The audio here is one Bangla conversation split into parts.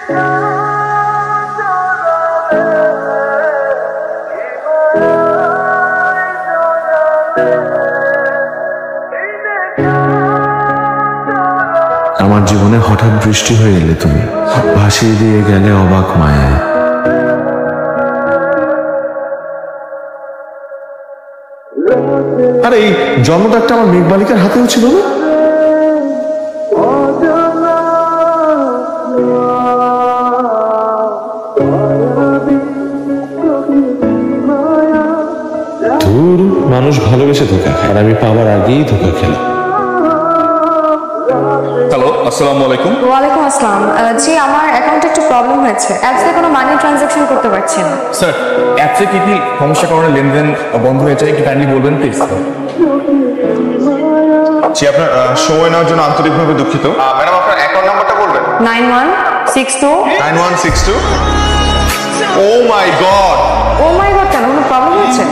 আমার জীবনে হঠাৎ বৃষ্টি হয়ে এলে তুমি, ভাসিয়ে দিয়ে গেলে অবাক মায়ায়। আরে এই জন্মদাগটা আমার মেঘবালিকার হাতেও ছিল না? ধুর, মানুষ ভালোবেসে ধোকা খায়, আর আমি পাওয়ার আগেই ধোকা খেলাম। হ্যালো, আসসালামু আলাইকুম। ওয়ালাইকুম আসসালাম। জি, আমার অ্যাকাউন্টে একটু প্রবলেম হয়েছে, অ্যাপসে কোনো মানি ট্রানজাকশন করতে পারছি না। স্যার, অ্যাপসে কি কি সমস্যার কারণে লেনদেন বন্ধ হয়েছে কি কাইন্ডলি বলবেন প্লিজ? জি, আপনার সময় নেওয়ার জন্য আন্তরিকভাবে দুঃখিত। ম্যাডাম, আপনার অ্যাকাউন্ট নাম্বারটা বলবেন? 9162 9162। ও মাই গড! ও মাই গড, কেন কোনো প্রবলেম হয়েছে?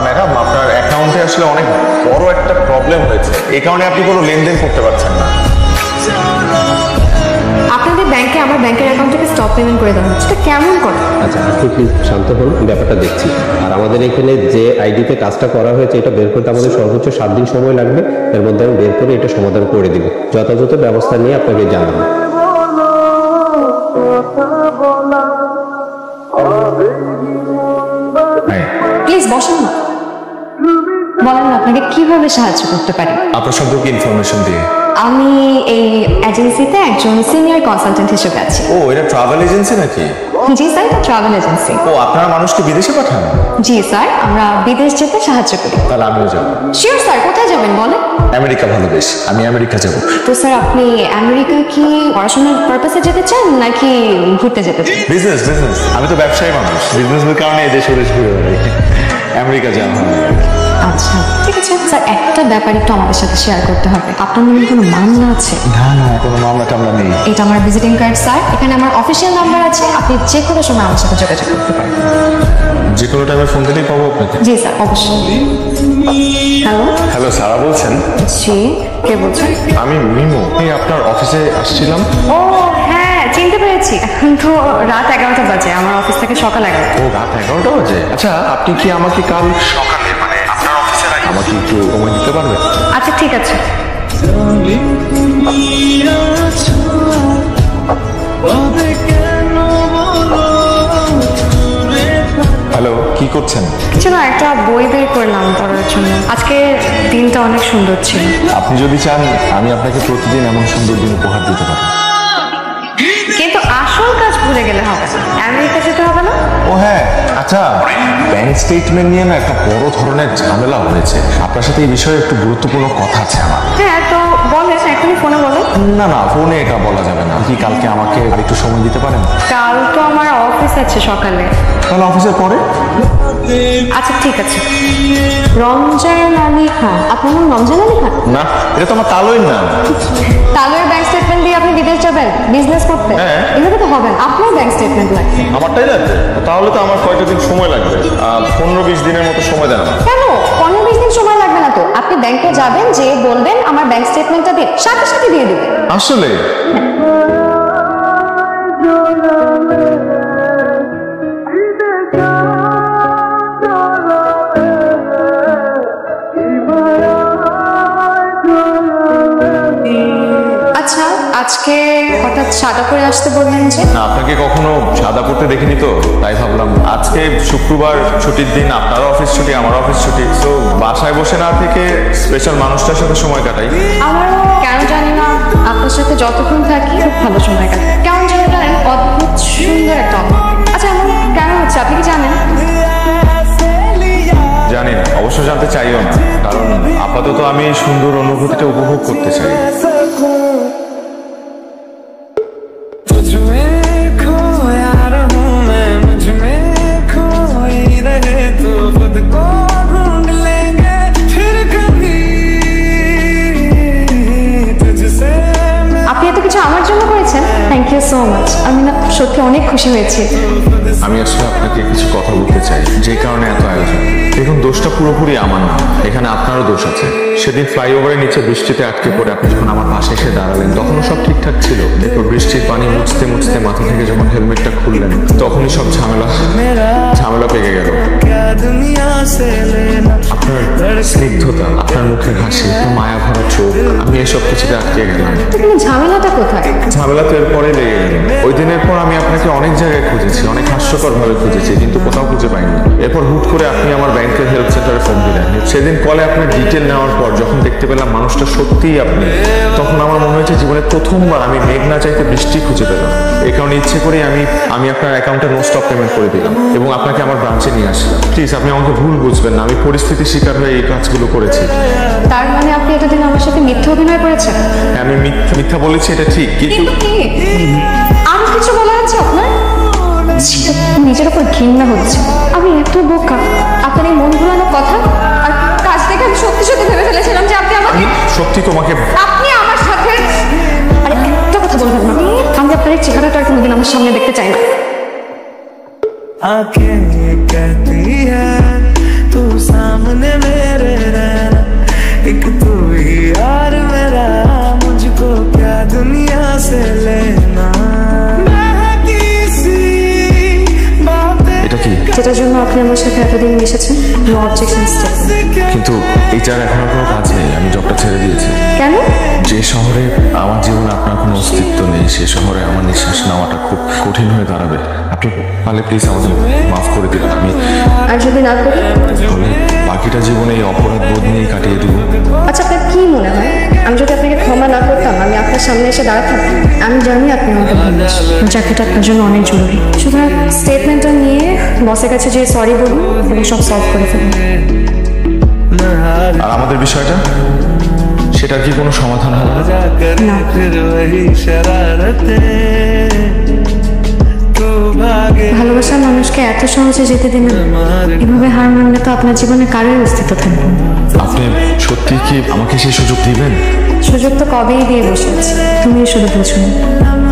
ম্যাডাম, আপনার অ্যাকাউন্টে আসলে অনেক বড় একটা প্রবলেম হয়েছে, এই কারণে আপনি কোনো লেনদেন করতে পারছেন না। আপনাদের ব্যাংকে আমার ব্যাংকের অ্যাকাউন্ট থেকে স্টপ পেমেন্ট করে দেওয়া হচ্ছে, এটা কেমন করে? আচ্ছা, আপনি প্লিজ শান্ত হন, ব্যাপারটা দেখছি। আর আমাদের এখানে যে আইডিতে কাজটা করা হয়েছে এটা বের করতে আমাদের সর্বোচ্চ 7 দিন সময় লাগবে। এর মধ্যে আমি বের করে এটা সমাধান করে দিব, যথাযথ ব্যবস্থা নিয়ে আপনাকে জানাবো। প্লিজ বসুন না, বলেন না আপনাকে কিভাবে সাহায্য করতে পারি? আপনার সম্পর্কে ইনফরমেশন দিয়ে। আমি এই এজেন্সিতে একজন সিনিয়র কনসালটেন্ট হিসেবে আছি। ও, এটা ট্রাভেল এজেন্সি নাকি? জি স্যার, এটা ট্রাভেল এজেন্সি। ও, আপনারা মানুষকে বিদেশে পাঠান? জি স্যার, আমরা বিদেশ যেতে সাহায্য করি। তাহলে আমিও যাবো। শিওর স্যার, কোথায় যাবেন বলেন? আমেরিকা ভালো দেশ, আমি আমেরিকা যাব। তো স্যার, আপনি আমেরিকা কি পড়াশোনার পারপাসে যেতে চান নাকি ঘুরতে যেতে চান? বিজনেস। আমি তো ব্যবসায়ী মানুষ, বিজনেসের কারণে এই দেশে ঘুরে বেড়াই। আমেরিকা যাওয়া হয়। আচ্ছা ঠিক আছে স্যার, একটা ব্যাপার একটু আমাদের সাথে শেয়ার করতে হবে। আপনার নামে কোনো মামলা আছে? না, কোনো মামলা টামলা নেই। এটা আমার ভিজিটিং কার্ড স্যার, এখানে আমার অফিসিয়াল নাম্বার আছে, আপনি যে কোনো সময় আমার সাথে যোগাযোগ করতে পারেন। যে কোনো টাইমে ফোন দিলেই পাবো আপনাকে? জি স্যার, অবশ্যই। হ্যালো, সারা বলছেন? জি, কে বলছেন? আমি মিমু, এই আপনার অফিসে আসছিলাম। ও হ্যাঁ, চিনতে পেরেছি। এখন তো রাত 11টা বাজে, আমার অফিস থেকে সকাল 11টা। ও, রাত 11টা বাজে? আচ্ছা, আপনি কি আমাকে কাল সকালে মানে আপনার অফিসে আমাকে একটু সময় দিতে পারবেন? আচ্ছা ঠিক আছে। হ্যালো, কি করছেন? কিছু না, একটা বই বের করলাম পড়ার জন্য। আজকে দিনটা অনেক সুন্দর ছিল। আপনি যদি চান আমি আপনাকে প্রতিদিন এমন সুন্দর দিন উপহার দিতে পারি। কিন্তু আসল কাজ ভুলে গেলে হবে না, আমেরিকা যেতে হবে না? ও হ্যাঁ, আচ্ছা, ব্যাংক স্টেটমেন্ট নিয়ে না একটা বড় ধরনের ঝামেলা হয়েছে। আপনার সাথে এই বিষয়ে একটু গুরুত্বপূর্ণ কথা আছে আমার। হ্যাঁ, তো বলেন, এখনই ফোনে বলেন। না, ফোনে এটা বলা যাবে না। কি কালকে আমাকে একটু সময় দিতে পারেন? কাল তো আমার অফিস আছে সকালে। তাহলে অফিসের পরে? আচ্ছা ঠিক আছে। রমজান আলী খান, আপনার নাম রমজান আলী খান? না, এটা তো আমার তালইর নাম। তালয়ের ব্যাংক স্টেটমেন্ট দিয়ে আপনি বিদেশ যাবেন বিজনেস করতে? হ্যাঁ। এভাবে তো হবে না, আপনার ব্যাংক স্টেটমেন্ট লাগবে। আমারটাই লাগবে? তাহলে তো আমার কয়টা দিন সময় লাগবে, 15-20 দিনের মতো সময় দেন আমার। কেন 15-20 দিন সময় লাগবে না তো? আপনি ব্যাংকে যাবেন, যে বলবেন আমার ব্যাংক স্টেটমেন্টটা দিন, সাথে সাথে দিয়ে দিবেন। আসলে আচ্ছা, আজকে হঠাৎ সাদা করে আসতে বললেন যে? না, আপনাকে কখনো সাদা পড়তে দেখিনি তো, তাই ভাবলাম আজকে শুক্রবার ছুটির দিন, আপনারও অফিস ছুটি, আমার অফিস ছুটি, তো বাসায় বসে না থেকে স্পেশাল মানুষটার সাথে সময় কাটাই। আমারও কেন জানি না আপনার সাথে যতক্ষণ থাকি খুব ভালো সময় কাটে। কেমন জানি জানেন, অদ্ভুত সুন্দর একটা অনুভূতি। আচ্ছা, এমন কেন হচ্ছে আপনি কি জানেন? জানি না, অবশ্য জানতে চাইও না, কারণ আপাতত আমি এই সুন্দর অনুভূতিটা উপভোগ করতে চাই। আপনি এত কিছু আমার জন্য করেছেন, thank you you so much. আমি না সত্যি অনেক খুশি হয়েছি। আমি আসলে আপনাকে কিছু কথা বলতে চাই, যে কারণে এত আয়োজন। দেখুন, দোষটা পুরোপুরি আমার না, এখানে আপনারও দোষ আছে। সেদিন ফ্লাইওভারের নিচে বৃষ্টিতে আটকে পড়ে আপনি যখন আমার পাশে এসে দাঁড়ালেন, তখনও সব ঠিকঠাক ছিল। দেখো, বৃষ্টির পানি মুছতে মুছতে মাথা থেকে যখন হেলমেটটা খুললেন, তখনই সব ঝামেলা পেকে গেল। আপনার স্নিগ্ধতা, আপনার মুখের হাসি, আপনার মায়া ভরা চোখ, আমি এসব কিছুতে আটকে গেলাম। তো কিন্তু ঝামেলাটা কোথায়? ঝামেলা তো এরপরে লেগে গেল। ওই দিনের পর আমি আপনাকে অনেক জায়গায় খুঁজেছি, অনেক হাস্যকর ভাবে খুঁজেছি, কিন্তু কোথাও খুঁজে পাইনি। এরপর হুট করে আপনি আমার ব্যাংকের হেল্প সেন্টারে ফোন দিলেন। সেদিন কলে আপনার ডিটেল নেওয়ার পর যখন দেখতে পেলাম মানুষটা সত্যিই আপনি, তখন আমার মনে হয়েছে জীবনে প্রথমবার আমি মেঘ না চাইতে বৃষ্টি খুঁজে পেলাম। এই কারণে ইচ্ছে করে আমি আপনার অ্যাকাউন্টে নো স্টপ পেমেন্ট করে দিলাম এবং আপনাকে আমার ব্রাঞ্চে নিয়ে আসলাম। প্লিজ, আপনি আমাকে ভুল বুঝবেন না, আমি পরিস্থিতির শিকার হয়ে এই কাজগুলো করেছি। তার মানে আপনি এতদিন আমার সাথে মিথ্যা অভিনয় করেছেন? হ্যাঁ, আমি মিথ্যা বলেছি, এটা ঠিক, কিন্তু কিন্তু কি আর কিছু বলার আছে আপনার? নিজের উপর ঘৃণা হচ্ছে। আমি এত বোকা, আপনার এই মন ঘুরানো কথা আর কাজ থেকে আমি সত্যি সত্যি ভেবে ফেলেছিলাম যে আপনি আমাকে সত্যি তোমাকে আপনি আমার সাথে আরে একটা কথা বলবেন না। আমি আপনার এই চেহারাটা আর কোনোদিন আমার সামনে দেখতে চাই না। आँखें ये कहती है तू सामने मेरे रहना, एक तू ही यार मेरा, मुझको क्या दुनिया से लेना। এটা কি? যেটার জন্য আপনি আমার সাথে এতদিন মিশেছেন, নো অবজেকশন স্টেটমেন্ট। কিন্তু এটার এখন আর কোনো কাজ নেই, আমি জবটা ছেড়ে দিয়েছি। কেন? যে শহরে আমার জীবনে আপনার কোনো অস্তিত্ব নেই, সে শহরে আমার নিঃশ্বাস নেওয়াটা খুব কঠিন হয়ে দাঁড়াবে। আপনি পারলে প্লিজ আমাদের মাফ করে দিন। আমি আর যদি না করি? তাহলে বাকিটা জীবনে এই অপরাধ বোধ নিয়েই কাটিয়ে দেবো। আচ্ছা, আপনার কি মনে হয় আমি যদি আপনাকে ক্ষমা না করতাম আমি আপনার সামনে এসে দাঁড়াতাম? আমি জানি আপনি আমাকে ভালোবাসেন, চাকরিটা আপনার জন্য অনেক জরুরি। সুতরাং স্টেটমেন্টটা নিয়ে বসের কাছে যে সরি বলুন এবং সব সলভ করে ফেলুন। আর আমাদের বিষয়টা, সেটার কি কোনো সমাধান হবে না? না। फिर वही शरारतें तू भागे ভালোবাসার মানুষকে এত সহজে যেতে দিন না। এভাবে হার মানলে তো আপনার জীবনে কারোর অস্তিত্ব থাকবে না। আপনি সত্যি কি আমাকে সেই সুযোগ দিবেন? সুযোগ তো কবেই দিয়ে বসে আছে, তুমি শুধু বুঝুন। हम